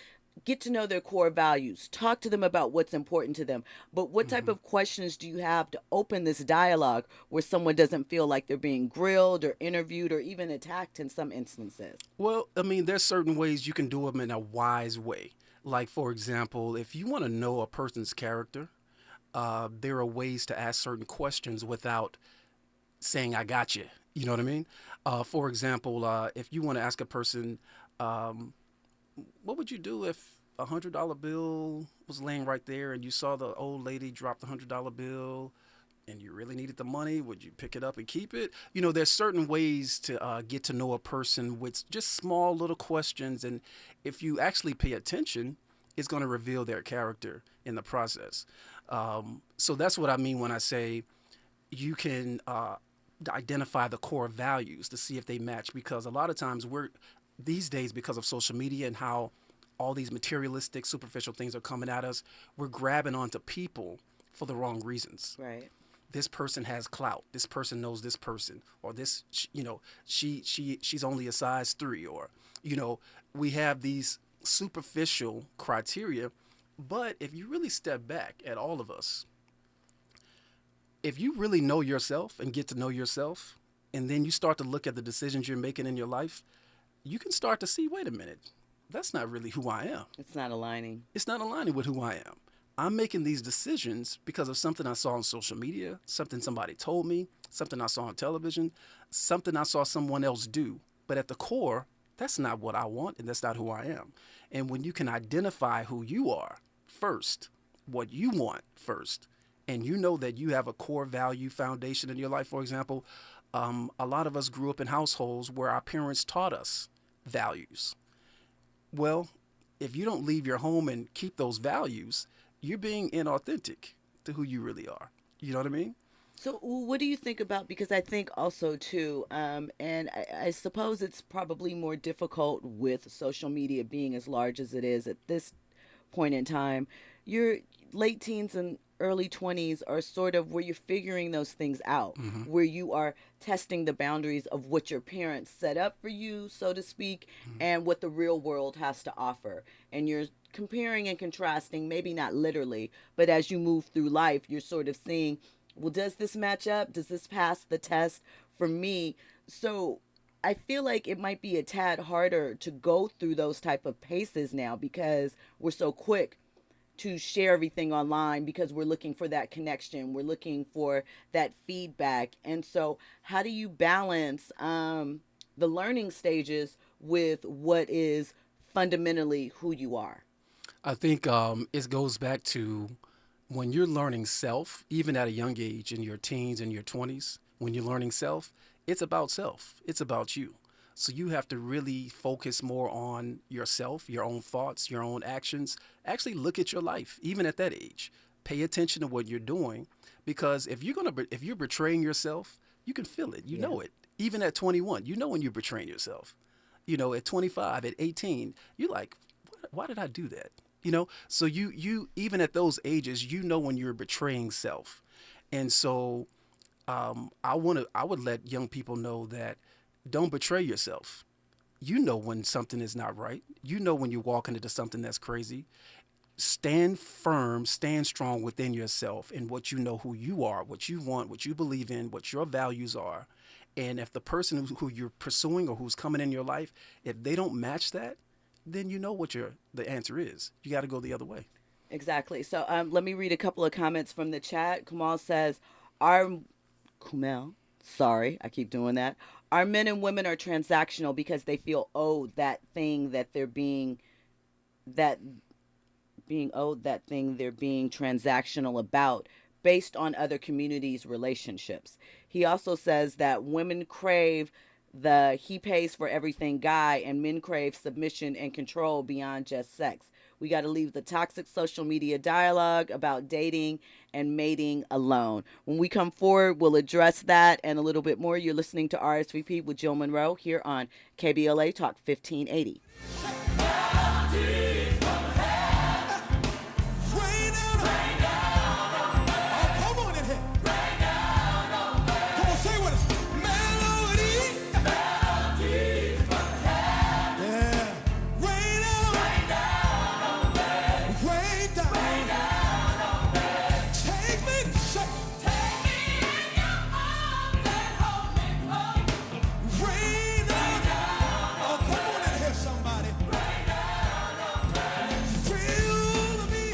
get to know their core values, talk to them about what's important to them. But what type of questions do you have to open this dialogue where someone doesn't feel like they're being grilled or interviewed or even attacked in some instances? Well, I mean, there's certain ways you can do them in a wise way. Like, for example, if you want to know a person's character, there are ways to ask certain questions without saying, I got you. You know what I mean? For example, if you want to ask a person, what would you do if a $100 bill was laying right there and you saw the old lady drop the $100 bill and you really needed the money? Would you pick it up and keep it? There's certain ways to get to know a person with just small little questions. And if you actually pay attention, it's going to reveal their character in the process. So that's what I mean when I say you can identify the core values to see if they match, because a lot of times these days, because of social media and how all these materialistic, superficial things are coming at us, we're grabbing onto people for the wrong reasons. Right. This person has clout. This person knows this person, or she's only a size 3, or we have these superficial criteria. But if you really step back at all of us, if you really know yourself and get to know yourself, and then you start to look at the decisions you're making in your life, you can start to see, wait a minute, that's not really who I am. It's not aligning. It's not aligning with who I am. I'm making these decisions because of something I saw on social media, something somebody told me, something I saw on television, something I saw someone else do. But at the core, that's not what I want, and that's not who I am. And when you can identify who you are first, what you want first, and you know that you have a core value foundation in your life. For example, a lot of us grew up in households where our parents taught us values. Well, if you don't leave your home and keep those values, you're being inauthentic to who you really are. You know what I mean? So what do you think about, because I think also too, and I suppose it's probably more difficult with social media being as large as it is at this point in time, your late teens and early 20s are sort of where you're figuring those things out, where you are testing the boundaries of what your parents set up for you, so to speak, and what the real world has to offer. And you're comparing and contrasting, maybe not literally, but as you move through life, you're sort of seeing, well, does this match up? Does this pass the test for me? So I feel like it might be a tad harder to go through those type of paces now because we're so quick to share everything online because we're looking for that connection. We're looking for that feedback. And so how do you balance the learning stages with what is fundamentally who you are? I think it goes back to when you're learning self, even at a young age in your teens and your 20s, when you're learning self, it's about self. It's about you. So you have to really focus more on yourself, your own thoughts, your own actions. Actually look at your life, even at that age. Pay attention to what you're doing, because if you're betraying yourself, you can feel it. You know it. Even at 21, you know when you're betraying yourself. You know, at 25, at 18, you're like, why did I do that? You know, so you even at those ages, you know when you're betraying self. And so I would let young people know that don't betray yourself. You know when something is not right. You know when you're walking into something that's crazy. Stand firm, stand strong within yourself and what you know who you are, what you want, what you believe in, what your values are. And if the person who you're pursuing or who's coming in your life, if they don't match that, then you know what the answer is. You got to go the other way. Exactly. So let me read a couple of comments from the chat. Kumal says, sorry, I keep doing that. Our men and women are transactional because they feel owed that thing that they're being transactional about based on other communities' relationships. He also says that women crave the he pays for everything guy and men crave submission and control beyond just sex. We got to leave the toxic social media dialogue about dating and mating alone. When we come forward, we'll address that and a little bit more. You're listening to RSVP with Jill Munroe here on KBLA Talk 1580.